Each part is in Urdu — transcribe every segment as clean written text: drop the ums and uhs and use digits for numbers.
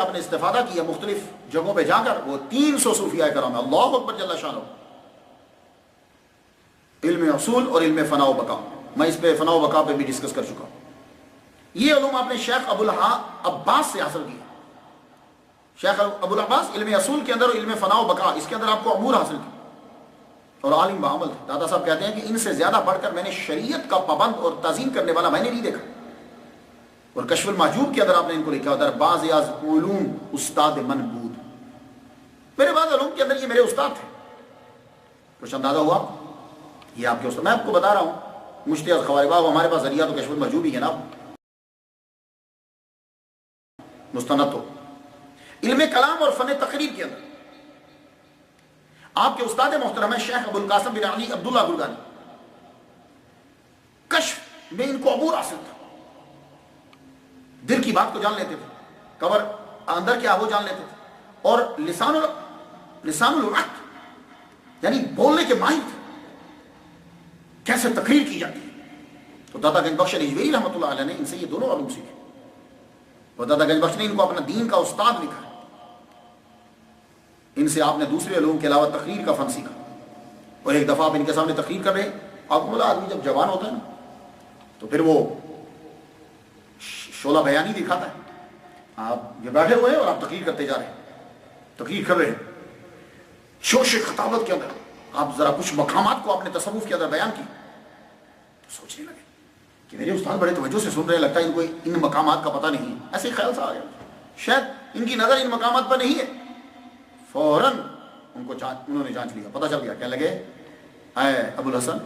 آپ نے استفادہ کیا مختلف جگہوں پہ جا کر، وہ 300 صوفیاء کرام، اللہ اکبر جل شانہ، علم اصول اور علم فنا و بقا. میں اس پہ فنا و بقا پہ بھی ڈسکس کر چکا ہوں. یہ علوم آپ نے شیخ ابو العباس سے حاصل کیا. شیخ ابو العباس علم اصول کے اندر اور علم فنا و بقا اس کے اندر آپ کو امور حاصل کی اور عالم بعمل تھے. دادا صاحب کہتے ہیں کہ ان سے زیادہ بڑھ کر میں نے شریعت کا پابند اور تعظیم کرنے والا میں نے نہیں دیکھا. اور کشف المحجوب کے اندر آپ نے ان کو لکھا در بعض از علوم استاد منبود. میرے بعض علوم کے اندر یہ میرے استاد تھے. کچھ اندازہ ہوا؟ یہ آپ کے استاد. میں آپ کو بتا رہا ہوں مشتی خوارِ باب ہمارے پاس ذریعہ تو کشف المحجوب ہی ہے نا، مستند. تو علم کلام اور فن تقریر کے اندر آپ کے استاد محترم شیخ ابو القاسم بن علی عبداللہ گلگانی. کشف میں ان کو عبور حاصل تھا. دل کی بات کو جان لیتے تھے، قبر اندر کیا وہ جان لیتے تھے. اور لسان الوقت یعنی بولنے کے ماہر تھے، کیسے تقریر کی جاتی ہے. تو دادا گنج بخش اجویری رحمۃ اللہ علیہ نے ان سے یہ دونوں علوم سیکھے. اور دادا گنج بخش نے ان کو اپنا دین کا استاد لکھا ہے. ان سے آپ نے دوسرے علوم کے علاوہ تقریر کا فن سیکھا. اور ایک دفعہ آپ ان کے سامنے تقریر کر رہے، آپ کو بولا آدمی جب جوان ہوتا ہے نا تو پھر وہ شعلہ بیانی دکھاتا ہے. آپ یہ بیٹھے ہوئے ہیں اور آپ تقریر کرتے جا رہے ہیں، تقریر کر رہے ہیں جوش خطابت کے اندر. آپ ذرا کچھ مقامات کو آپ نے تصوف کے اندر بیان کی تو سوچنے لگے کہ میرے استاد بڑے توجہ سے سن رہے ہیں، لگتا ہے ان کو ان مقامات کا پتہ نہیں. ایسے خیال سا آ گیا شاید ان کی نظر ان مقامات پر نہیں ہے. فوراً انہوں نے جانچ لیا، پتہ چل گیا. کہنے لگے اے ابو الحسن،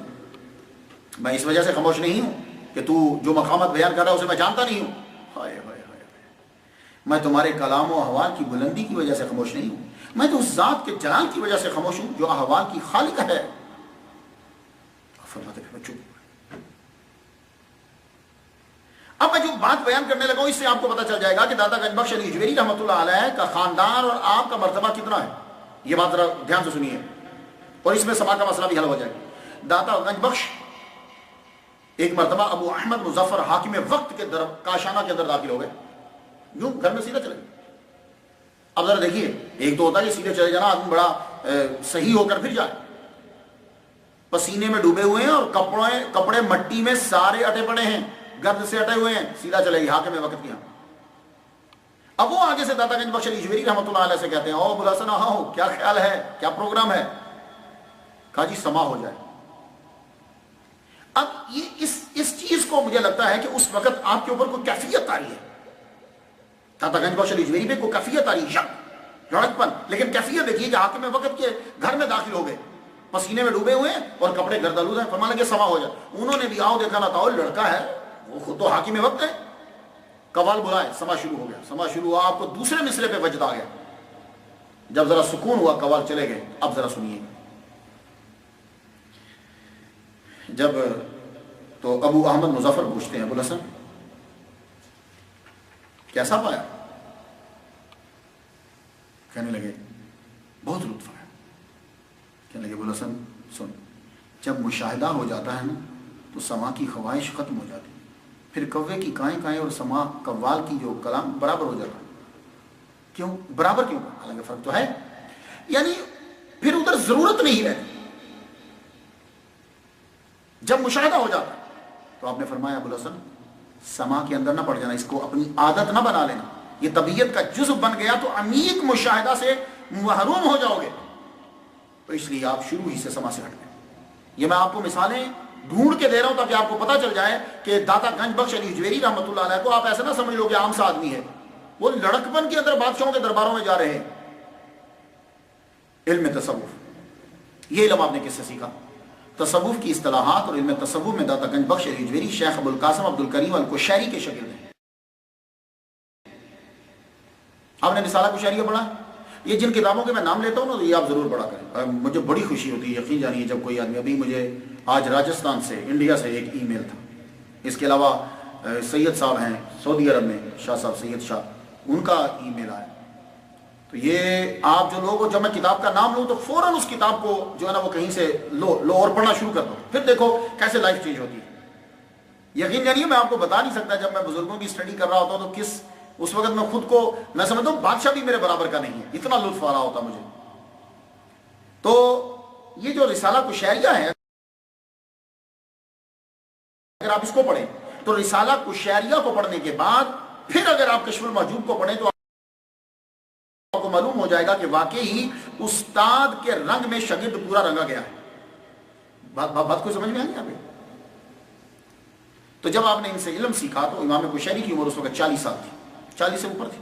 میں اس وجہ سے خاموش نہیں ہوں کہ تو جو مقامات بیان کر رہا ہے اسے میں جانتا نہیں ہوں. ہائے ہائے ہائے، میں تمہارے کلام و احوال کی بلندی کی وجہ سے خاموش نہیں ہوں، میں تو اس ذات کے جلال کی وجہ سے خاموش ہوں جو احوال کی خالق ہے. فرماتے ہیں چپ. اب میں جو بات بیان کرنے لگا ہوں اس سے آپ کو پتہ چل جائے گا کہ دادا گنج بخش علی اجویری رحمۃ اللہ علیہ کا خاندان اور آپ کا مرتبہ کتنا ہے. یہ بات ذرا دھیان سے سنیے اور اس میں سما کا مسئلہ بھی حل ہو جائے گا. دادا گنج بخش ایک مرتبہ ابو احمد مظفر حاکم وقت کے کاشانہ کے اندر داخل ہو گئے. یوں گھر میں سیدھے چلے گئے. اب ذرا دیکھیے، ایک تو ہوتا ہے کہ سیدھے چلے جانا آدمی بڑا صحیح ہو کر پھر جائے، پسینے میں ڈوبے ہوئے ہیں اور کپڑے مٹی میں سارے اٹے پڑے ہیں، گرد سے اٹے ہوئے ہیں، سیدھا چلے گی حاکم وقت کیا. اب وہ آگے سے دادا گنج بخش علی اجویری رحمۃ اللہ علیہ سے کہتے ہیں او ابو الحسن ہاں کیا خیال ہے، کیا پروگرام ہے؟ کہا جی سما ہو جائے. اب یہ اس چیز کو مجھے لگتا ہے کہ اس وقت آپ کے اوپر کوئی کیفیت آ رہی ہے. دادا گنج بخش علی اجویری پہ کوئی کیفیت آ رہی ہے، لڑک پن. لیکن کیفیت دیکھیے کہ حاکم وقت کے گھر میں داخل ہو گئے، پسینے میں ڈوبے ہوئے ہیں اور کپڑے گردآلود ہیں. فرمانے لگے سما ہو جائے. انہوں نے بھی آؤ دیکھا نہ تھا، لڑکا ہے وہ خود تو حاکم وقت ہے. قوال بلائے، سما شروع ہو گیا. سما شروع ہوا، آپ کو دوسرے مسئلے پہ وجد آ گیا. جب ذرا سکون ہوا قوال چلے گئے. اب ذرا سنیے، جب تو ابو احمد مظفر پوچھتے ہیں ابو الحسن کیسا پایا؟ کہنے لگے بہت لطف ہے. کہنے لگے ابو الحسن سن، جب مشاہدہ ہو جاتا ہے نا تو سما کی خواہش ختم ہو جاتی، پھر کوے کی کائیں کائیں اور سما قوال کی جو کلام برابر ہو جاتا ہے. کیوں برابر کیوں؟ حالانکہ فرق تو ہے، یعنی پھر ادھر ضرورت نہیں رہتی. جب مشاہدہ ہو جاتا تو آپ نے فرمایا ابو الحسن سما کے اندر نہ پڑ جانا، اس کو اپنی عادت نہ بنا لینا. یہ طبیعت کا جزو بن گیا تو عمیق مشاہدہ سے محروم ہو جاؤ گے. تو اس لیے آپ شروع ہی سے سما سے ہٹ گئے. یہ میں آپ کو مثالیں ڈھونڈ کے دے رہا ہوں تاکہ آپ کو پتہ چل جائے کہ دادا گنج بخش علی اجویری رحمۃ اللہ علیہ کو آپ ایسا نہ سمجھ لو کہ عام سا آدمی ہے. وہ لڑکپن کے اندر بادشاہوں کے درباروں میں جا رہے ہیں. علم تصوف، یہ علم آپ نے کس سے سیکھا؟ تصوف کی اصطلاحات اور علم تصوف میں دادا گنج بخش علی اجویری شیخ ابو القاسم عبد الکریم القشیری کے شاگرد ہیں. آپ نے رسالہ کشیریہ پڑھا ہے؟ یہ جن کتابوں کے میں نام لیتا ہوں نا یہ آپ ضرور پڑھا کریں. مجھے بڑی خوشی ہوتی ہے، یقین جانیے، جب کوئی آدمی، ابھی مجھے آج راجستھان سے انڈیا سے ایک ای میل تھا. اس کے علاوہ سید صاحب ہیں سعودی عرب میں، شاہ صاحب سید شاہ، ان کا ای میل آیا. تو یہ آپ جو لوگ، جب میں کتاب کا نام لوں تو فوراً اس کتاب کو جو ہے نا وہ کہیں سے لو اور پڑھنا شروع کر دو. پھر دیکھو کیسے لائف چینج ہوتی ہے. یقین جانیے میں آپ کو بتا نہیں سکتا، جب میں بزرگوں کی اسٹڈی کر رہا ہوتا ہوں تو کس اس وقت میں خود کو میں سمجھتا ہوں بادشاہ بھی میرے برابر کا نہیں ہے، اتنا لطف آ رہا ہوتا مجھے. تو یہ جو رسالہ کشیریہ ہے، اگر آپ اس کو پڑھیں تو رسالہ کشیریہ کو پڑھنے کے بعد پھر اگر آپ کشف المحجوب کو پڑھیں تو آپ کو معلوم ہو جائے گا کہ واقعی استاد کے رنگ میں شاگرد پورا رنگا گیا ہے. بات کو سمجھ میں آ گیا آپ؟ تو جب آپ نے ان سے علم سیکھا تو امام کشیری کی عمر اس وقت 40 سال تھی، 40 سے اوپر تھی.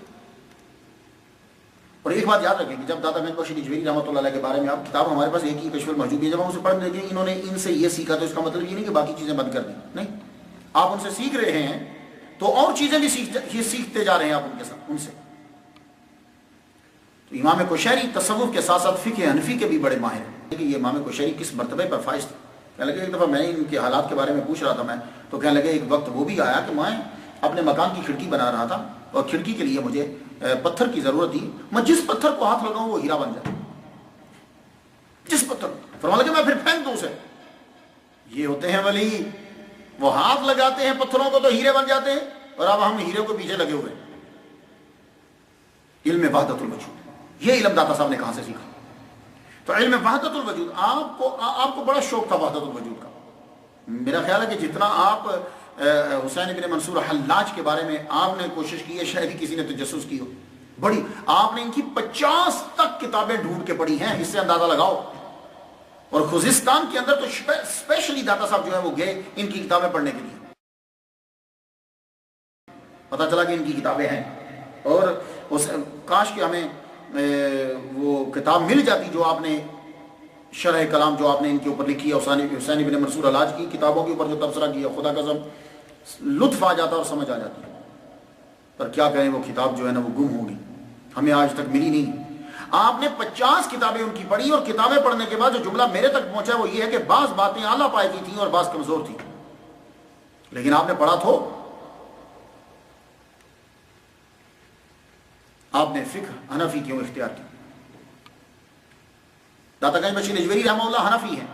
اور ایک بات یاد رکھیں کہ جب داتا گنج بخش نجویری رحمۃ اللہ علیہ کے بارے میں آپ کتاب ہمارے پاس ایک ہی کشف المحجوب ہے، جب ہم اسے پڑھنے لگے انہوں نے ان سے یہ سیکھا تو اس کا مطلب یہ نہیں کہ باقی چیزیں بند کر دیں، نہیں، آپ ان سے سیکھ رہے ہیں تو اور چیزیں بھی سیکھتے جا رہے ہیں آپ ان کے ساتھ ان سے. تو امام کشیری تصوف کے ساتھ ساتھ فقہ حنفی کے بھی بڑے ماہر ہیں کہ یہ امام کشیری کس مرتبے پر فائز تھے. کہنے لگے ایک دفعہ میں ان کے حالات کے بارے میں پوچھ رہا تھا میں تو کہنے لگے ایک وقت وہ بھی آیا کہ میں اپنے مکان کی کھڑکی بنا رہا تھا اور کھڑکی کے لیے مجھے پتھر کی ضرورت تھی، میں جس پتھر کو ہاتھ لگاؤں وہ ہیرا بن جائے، جس پتھر. فرمایا کہ میں پھر پھینک دوں اسے. یہ ہوتے ہیں ولی، وہ ہاتھ لگاتے ہیں پتھروں کو تو ہیرے بن جاتے ہیں، اور اب ہم ہیرے کو پیچھے لگے ہوئے. علم وحدت الوجود، یہ علم داتا صاحب نے کہاں سے سیکھا؟ تو علم وحدت الوجود آپ کو بڑا شوق تھا وحدت الوجود کا. میرا خیال ہے کہ جتنا آپ حسین بن منصور حلاج کے بارے میں آپ نے کوشش کی ہے شاید ہی کسی نے تجسس کی ہو. بڑی آپ نے ان کی 50 تک کتابیں ڈھونڈ کے پڑھی ہیں، اس سے اندازہ لگاؤ. اور خوزستان کے اندر تو اسپیشلی داتا صاحب جو ہے وہ گئے ان کی کتابیں پڑھنے کے لیے. پتا چلا کہ ان کی کتابیں ہیں، اور کاش کہ ہمیں وہ کتاب مل جاتی جو آپ نے شرح کلام جو آپ نے ان کے اوپر لکھی ہے، حسین بن منصور حلاج کی کتابوں کے اوپر جو تبصرہ کیا، خدا قسم لطف آ جاتا اور سمجھ آ جاتی. پر کیا کہیں وہ کتاب جو ہے نا وہ گم ہوگی، ہمیں آج تک ملی نہیں. آپ نے 50 کتابیں ان کی پڑھی، اور کتابیں پڑھنے کے بعد جو جملہ میرے تک پہنچا وہ یہ ہے کہ بعض باتیں اعلیٰ پائے کی تھیں اور بعض کمزور تھیں، لیکن آپ نے پڑھا تو آپ نے فقہ حنفی کیوں اختیار کی؟ داتا گنج بخش نجویری رحمہ اللہ حنفی ہیں،